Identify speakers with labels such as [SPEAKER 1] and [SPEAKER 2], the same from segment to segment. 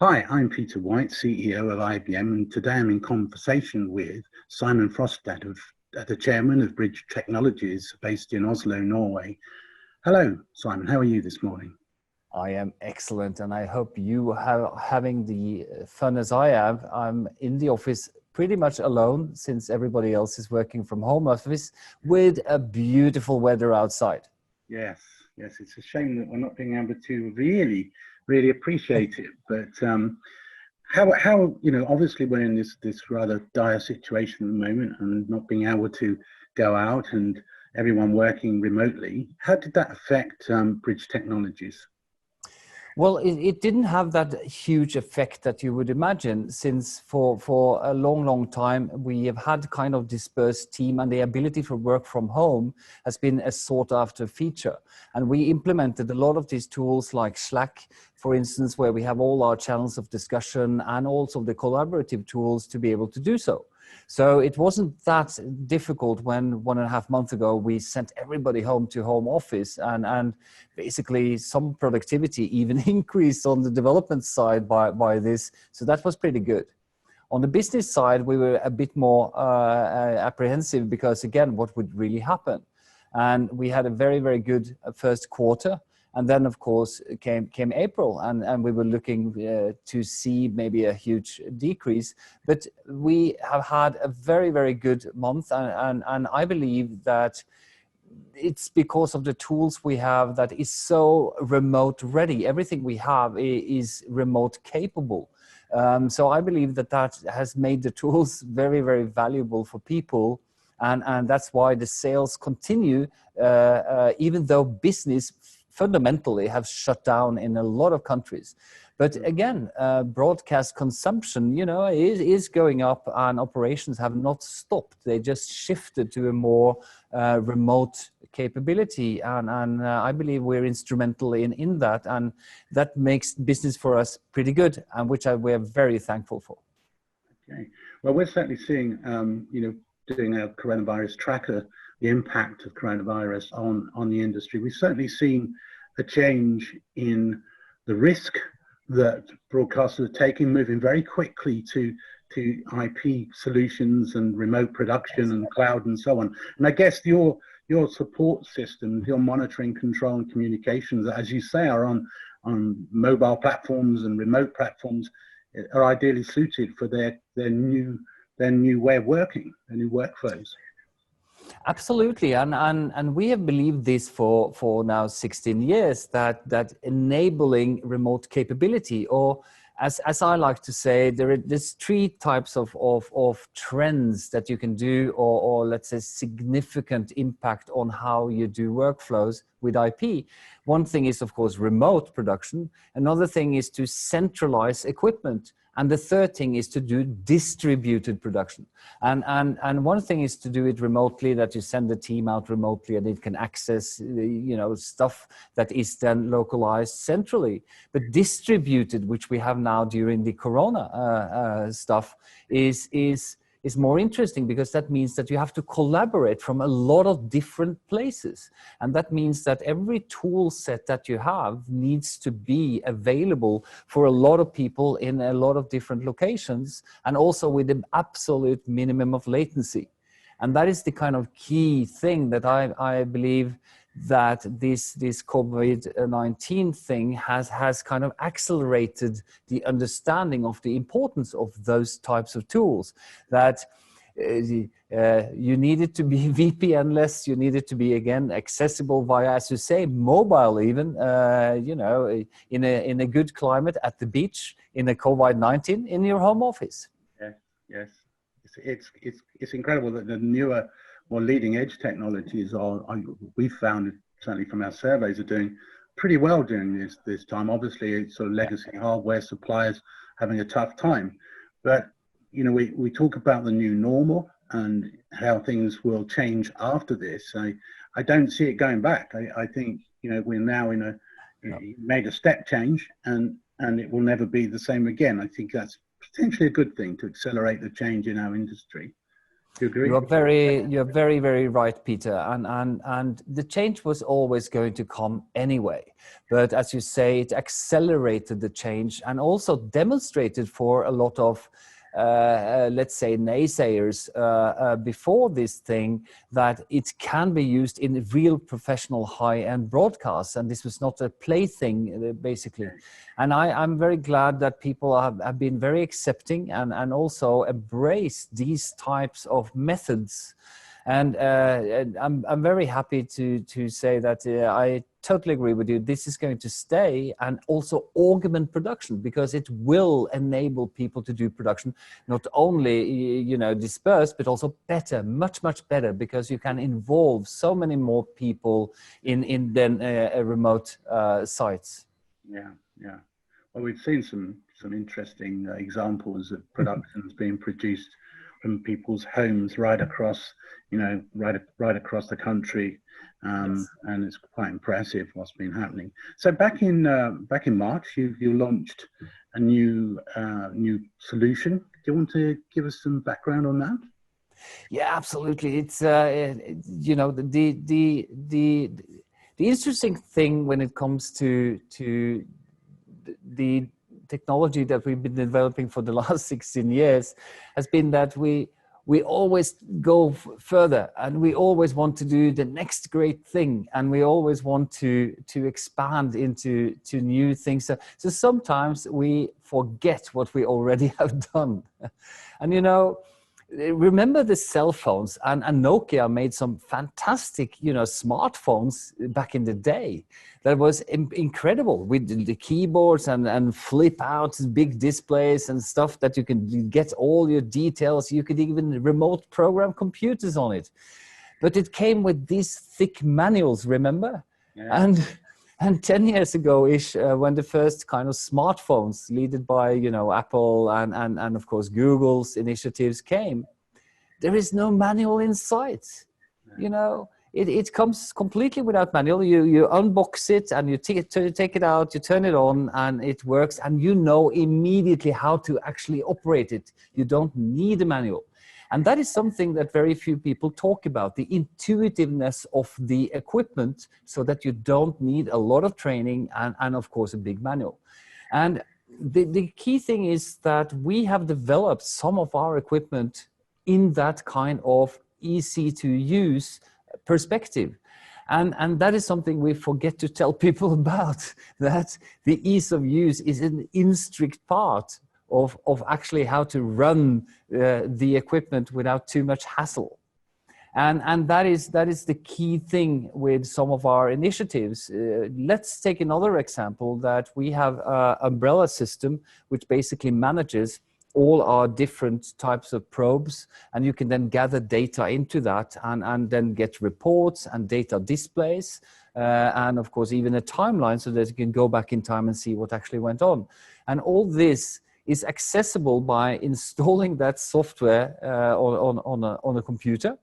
[SPEAKER 1] Hi, I'm Peter White, CEO of IABM, and today I'm in conversation with Simen Frostad, the chairman of Bridge Technologies based in Oslo, Norway. Hello, Simon. How are you this morning?
[SPEAKER 2] I am excellent, and I hope you are having the fun as I have. I'm in the office pretty much alone since everybody else is working from home office with a beautiful weather outside.
[SPEAKER 1] Yes, it's a shame that we're not being able to really appreciate it. But how obviously we're in this rather dire situation at the moment, and not being able to go out and everyone working remotely. How did that affect Bridge Technologies?
[SPEAKER 2] Well, it didn't have that huge effect that you would imagine, since for a long time we have had kind of dispersed team, and the ability to work from home has been a sought after feature. And we implemented a lot of these tools like Slack, for instance, where we have all our channels of discussion and also the collaborative tools to be able to do so. So it wasn't that difficult when 1.5 months ago we sent everybody home to home office, and basically some productivity even increased on the development side by this. So that was pretty good. On the business side, we were a bit more apprehensive because, again, what would really happen? And we had a very good first quarter. And then, of course, came April, and we were looking to see maybe a huge decrease. But we have had a very good month, and I believe that it's because of the tools we have that is so remote ready. Everything we have is remote capable. So I believe that has made the tools very valuable for people. And that's why the sales continue, even though business fundamentally have shut down in a lot of countries. But again, broadcast consumption, is going up, and operations have not stopped. They just shifted to a more remote capability. And I believe we're instrumental in that. And that makes business for us pretty good, and which we're very thankful for.
[SPEAKER 1] Okay. Well, we're certainly seeing, doing a coronavirus tracker, the impact of coronavirus on the industry. We've certainly seen a change in the risk that broadcasters are taking, moving very quickly to IP solutions and remote production and cloud and so on. And I guess your support systems, your monitoring, control, and communications, as you say, are on mobile platforms and remote platforms, are ideally suited for their new way of working, their new workflows.
[SPEAKER 2] Absolutely, and we have believed this for now 16 years, that enabling remote capability, or as I like to say, there's 3 types of trends that you can do, or let's say significant impact on how you do workflows with IP. One thing is, of course, remote production. Another thing is to centralize equipment. And the third thing is to do distributed production. And one thing is to do it remotely, that you send the team out remotely and it can access, stuff that is then localized centrally. But distributed, which we have now during the corona stuff, is more interesting, because that means that you have to collaborate from a lot of different places. And that means that every tool set that you have needs to be available for a lot of people in a lot of different locations, and also with an absolute minimum of latency. And that is the kind of key thing that I believe that this COVID-19 thing has kind of accelerated the understanding of the importance of those types of tools. That you needed to be VPN-less, you needed to be, again, accessible via, as you say, mobile even, in a good climate, at the beach, in a COVID-19, in your home office.
[SPEAKER 1] Yes. It's incredible that the newer, more leading edge technologies we've found, certainly from our surveys, are doing pretty well during this time. Obviously, it's sort of legacy hardware suppliers having a tough time. But, we talk about the new normal and how things will change after this. I don't see it going back. I think, we're now made a step change, and it will never be the same again. I think that's potentially a good thing to accelerate the change in our industry. You agree?
[SPEAKER 2] You're very, very right, Peter. And the change was always going to come anyway. But as you say, it accelerated the change and also demonstrated for a lot of, let's say, naysayers before this thing that it can be used in real professional high-end broadcasts. And this was not a plaything, basically. And I'm very glad that people have been very accepting and also embraced these types of methods. And I'm very happy to say that I totally agree with you. This is going to stay and also augment production, because it will enable people to do production, not only, you know, dispersed, but also better, much, much better, because you can involve so many more people in then remote sites.
[SPEAKER 1] Yeah, yeah. Well, we've seen some interesting examples of productions being produced from people's homes right across, you know, right across the country,
[SPEAKER 2] Yes.
[SPEAKER 1] and it's quite impressive what's been happening. So back in March, you launched a new solution. Do you want to give us some background on that?
[SPEAKER 2] Yeah, absolutely. It's you know, the interesting thing when it comes to the technology that we've been developing for the last 16 years has been that we always go further, and we always want to do the next great thing, and we always want to expand into new things. So sometimes we forget what we already have done. And you know, remember the cell phones, and Nokia made some fantastic, you know, smartphones back in the day. That was incredible, with the keyboards and flip out big displays and stuff that you can get all your details. You could even remote program computers on it. But it came with these thick manuals, remember?
[SPEAKER 1] Yeah.
[SPEAKER 2] And 10 years ago-ish, when the first kind of smartphones, led by, you know, Apple and of course Google's initiatives came, there is no manual in sight. You know, it comes completely without manual. You unbox it and you take it out, you turn it on, and it works, and you know immediately how to actually operate it. You don't need a manual. And that is something that very few people talk about, the intuitiveness of the equipment, so that you don't need a lot of training and of course, a big manual. And the key thing is that we have developed some of our equipment in that kind of easy to use perspective. And that is something we forget to tell people about, that the ease of use is an intricate part of actually how to run the equipment without too much hassle. And that is the key thing with some of our initiatives. Let's take another example, that we have an umbrella system which basically manages all our different types of probes, and you can then gather data into that and then get reports and data displays, and of course even a timeline, so that you can go back in time and see what actually went on. And all this is accessible by installing that software on a computer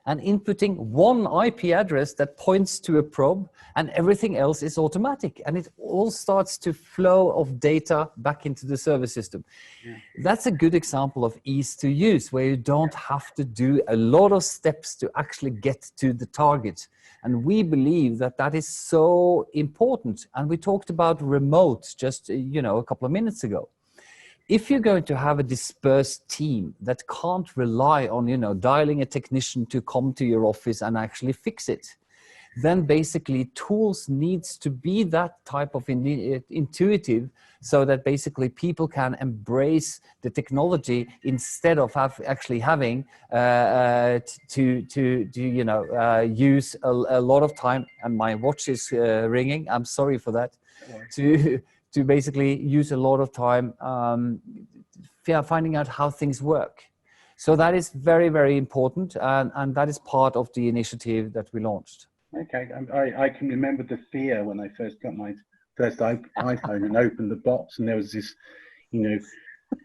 [SPEAKER 2] and inputting one IP address that points to a probe, and everything else is automatic, and it all starts to flow of data back into the server system. Yeah. That's a good example of ease to use, where you don't have to do a lot of steps to actually get to the target. And we believe that that is so important. And we talked about remote just, you know, a couple of minutes ago. If you're going to have a dispersed team that can't rely on, you know, dialing a technician to come to your office and actually fix it, then basically tools needs to be that type of intuitive, so that basically people can embrace the technology instead of actually having to you know, use a lot of time. And my watch is ringing. I'm sorry for that. To basically use a lot of time finding out how things work. So that is very, very important, and that is part of the initiative that we launched.
[SPEAKER 1] Okay, I can remember the fear when I first got my first iPhone and opened the box, and there was this, you know,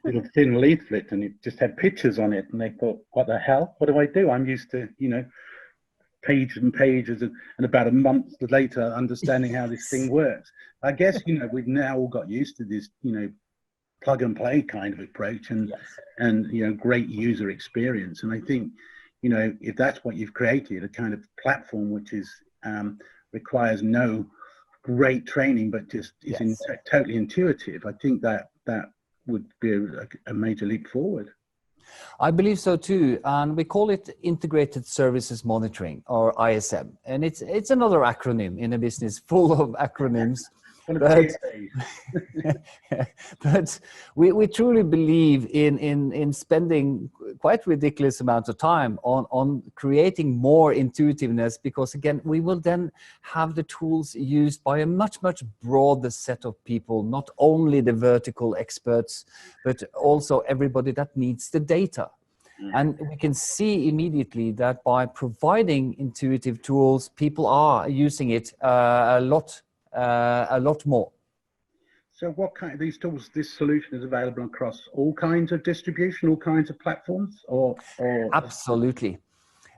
[SPEAKER 1] little thin leaflet, and it just had pictures on it, and they thought, what the hell? What do I do? I'm used to, you know, pages and pages, and about a month later understanding how this thing works. I guess, you know, we've now all got used to this, you know, plug and play kind of approach, and
[SPEAKER 2] Yes.
[SPEAKER 1] and great user experience. And I think if that's what you've created, a kind of platform which is requires no great training, but just is
[SPEAKER 2] Yes.
[SPEAKER 1] totally intuitive, I think that would be a major leap forward.
[SPEAKER 2] I believe so too, and we call it Integrated Services Monitoring, or ISM, and it's another acronym in a business full of acronyms. But we truly believe in spending quite ridiculous amounts of time on creating more intuitiveness, because again, we will then have the tools used by a much broader set of people, not only the vertical experts, but also everybody that needs the data. And we can see immediately that by providing intuitive tools, people are using it a lot more.
[SPEAKER 1] So what kind of these tools, this solution is available across all kinds of distribution, all kinds of platforms, or
[SPEAKER 2] Absolutely.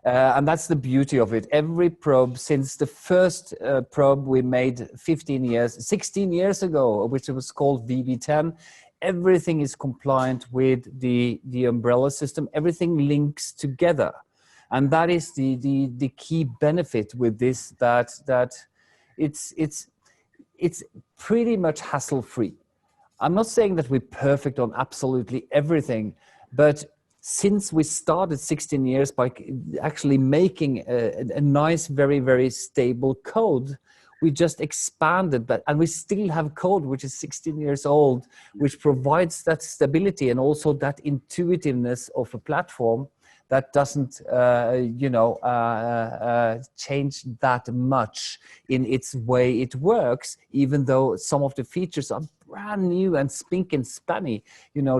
[SPEAKER 2] And that's the beauty of it. Every probe, since the first probe we made 16 years ago, which was called VB10, everything is compliant with the umbrella system. Everything links together. And that is the key benefit with this, that it's pretty much hassle-free. I'm not saying that we're perfect on absolutely everything, but since we started 16 years by actually making a nice, very stable code, we just expanded that, and we still have code which is 16 years old, which provides that stability and also that intuitiveness of a platform that doesn't, change that much in its way it works, even though some of the features are brand new and spink and spanny,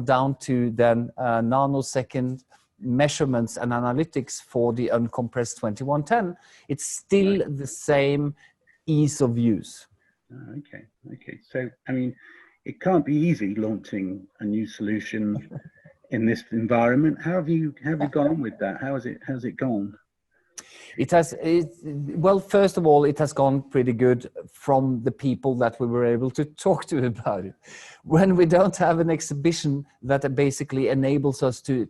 [SPEAKER 2] down to then nanosecond measurements and analytics for the uncompressed 2110. It's still the same ease of use.
[SPEAKER 1] Okay. So, I mean, it can't be easy launching a new solution in this environment. How have you gone on with that? How's it gone?
[SPEAKER 2] Well, first of all, it has gone pretty good from the people that we were able to talk to about it. When we don't have an exhibition that basically enables us to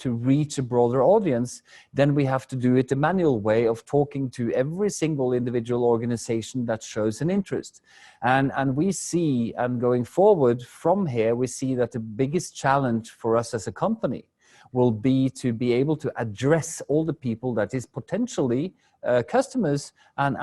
[SPEAKER 2] reach a broader audience, then we have to do it the manual way of talking to every single individual organization that shows an interest. And we see, and going forward from here, we see that the biggest challenge for us as a company will be to be able to address all the people that is potentially customers and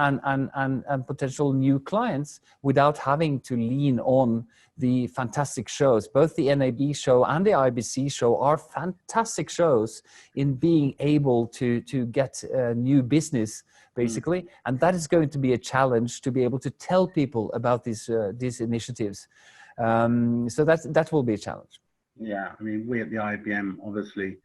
[SPEAKER 2] potential new clients without having to lean on the fantastic shows. Both the NAB show and the IBC show are fantastic shows in being able to get new business, basically. And that is going to be a challenge, to be able to tell people about these initiatives. So that will be a challenge.
[SPEAKER 1] Yeah, I mean, we at the IABM obviously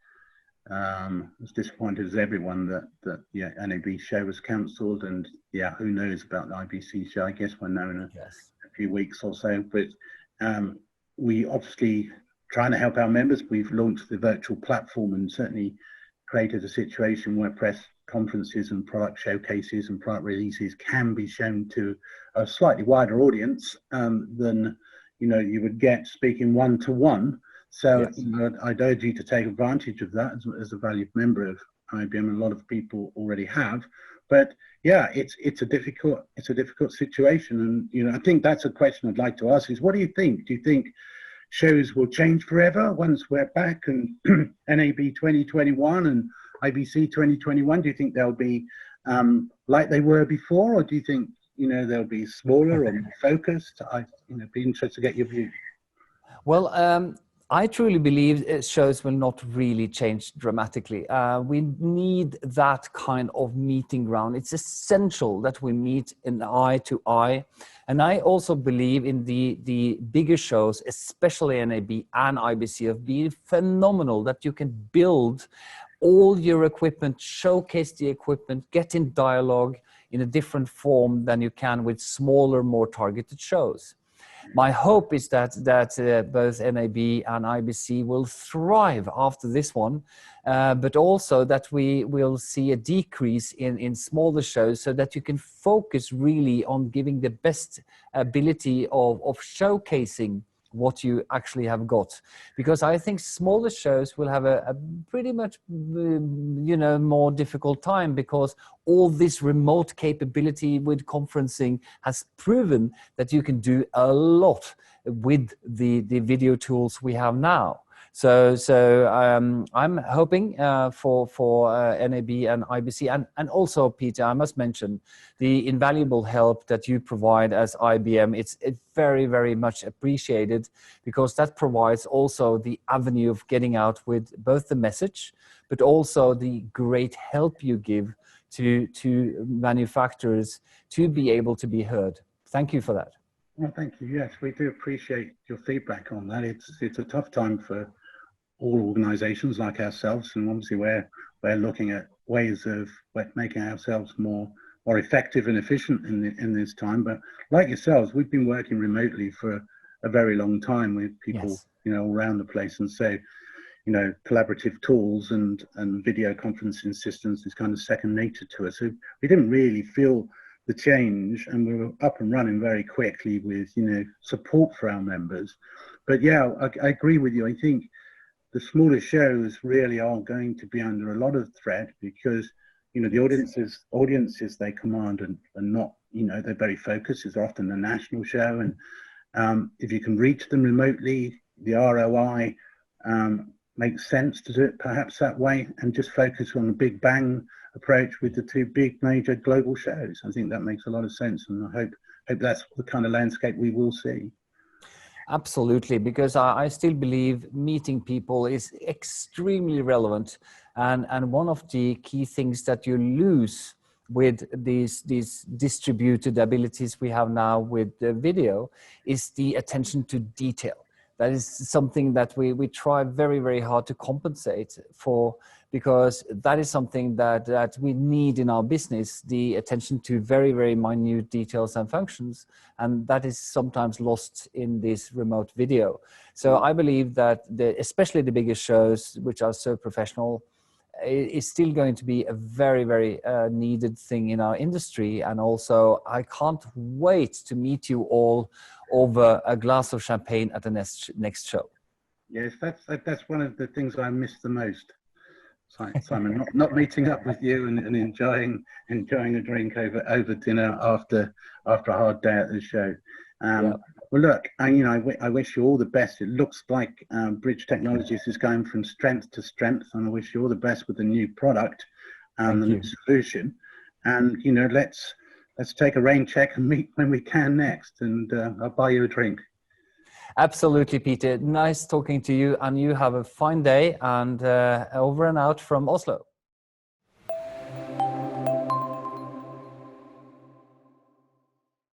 [SPEAKER 1] as disappointed as everyone that NAB show was cancelled, and who knows about the IBC show? I guess we'll know in a few weeks or so. But we obviously trying to help our members. We've launched the virtual platform and certainly created a situation where press conferences and product showcases and product releases can be shown to a slightly wider audience than you would get speaking one-to-one. So I'd urge you to take advantage of that as a valued member of IABM. A lot of people already have, but it's a difficult situation. And I think that's a question I'd like to ask: is what do you think? Do you think shows will change forever once we're back and NAB 2021 and IBC 2021? Do you think they'll be like they were before, or do you think they'll be smaller or more focused? Be interested to get your view.
[SPEAKER 2] Well, I truly believe shows will not really change dramatically. We need that kind of meeting ground. It's essential that we meet in eye to eye. And I also believe in the bigger shows, especially NAB and IBC, have been phenomenal, that you can build all your equipment, showcase the equipment, get in dialogue in a different form than you can with smaller, more targeted shows. My hope is that both NAB and IBC will thrive after this one, but also that we will see a decrease in smaller shows, so that you can focus really on giving the best ability of showcasing what you actually have got. Because I think smaller shows will have a pretty much, more difficult time, because all this remote capability with conferencing has proven that you can do a lot with the video tools we have now. So I'm hoping for NAB and IBC, and also, Peter, I must mention the invaluable help that you provide as IBM. It's very, very much appreciated, because that provides also the avenue of getting out with both the message, but also the great help you give to manufacturers to be able to be heard. Thank you for that.
[SPEAKER 1] Well, thank you. Yes, we do appreciate your feedback on that. It's a tough time for all organizations like ourselves, and obviously we're looking at ways of making ourselves more effective and efficient in this time. But like yourselves, we've been working remotely for a very long time with people,
[SPEAKER 2] yes,
[SPEAKER 1] around the place, and so collaborative tools and video conferencing systems is kind of second nature to us. So we didn't really feel the change, and we were up and running very quickly with support for our members. But yeah, I agree with you. I think the smaller shows really are going to be under a lot of threat, because the audiences they command are not, they're very focused. It's often a national show, and if you can reach them remotely, the ROI makes sense to do it perhaps that way, and just focus on the big bang approach with the two big major global shows. I think that makes a lot of sense, and I hope that's the kind of landscape we will see.
[SPEAKER 2] Absolutely, because I still believe meeting people is extremely relevant, and one of the key things that you lose with these distributed abilities we have now with the video is the attention to detail. That is something that we try very, very hard to compensate for, because that is something that we need in our business, the attention to very, very minute details and functions. And that is sometimes lost in this remote video. So I believe that especially the biggest shows, which are so professional, is still going to be a very, very needed thing in our industry. And also, I can't wait to meet you all over a glass of champagne at the next show.
[SPEAKER 1] Yes, that's one of the things I miss the most, Simen. not meeting up with you and enjoying a drink over dinner after a hard day at the show. Well, look, I wish you all the best. It looks like Bridge Technologies is going from strength to strength, and I wish you all the best with the new product and the new solution. And let's take a rain check and meet when we can next, and I'll buy you a drink.
[SPEAKER 2] Absolutely, Peter. Nice talking to you, and you have a fine day, and over and out from Oslo.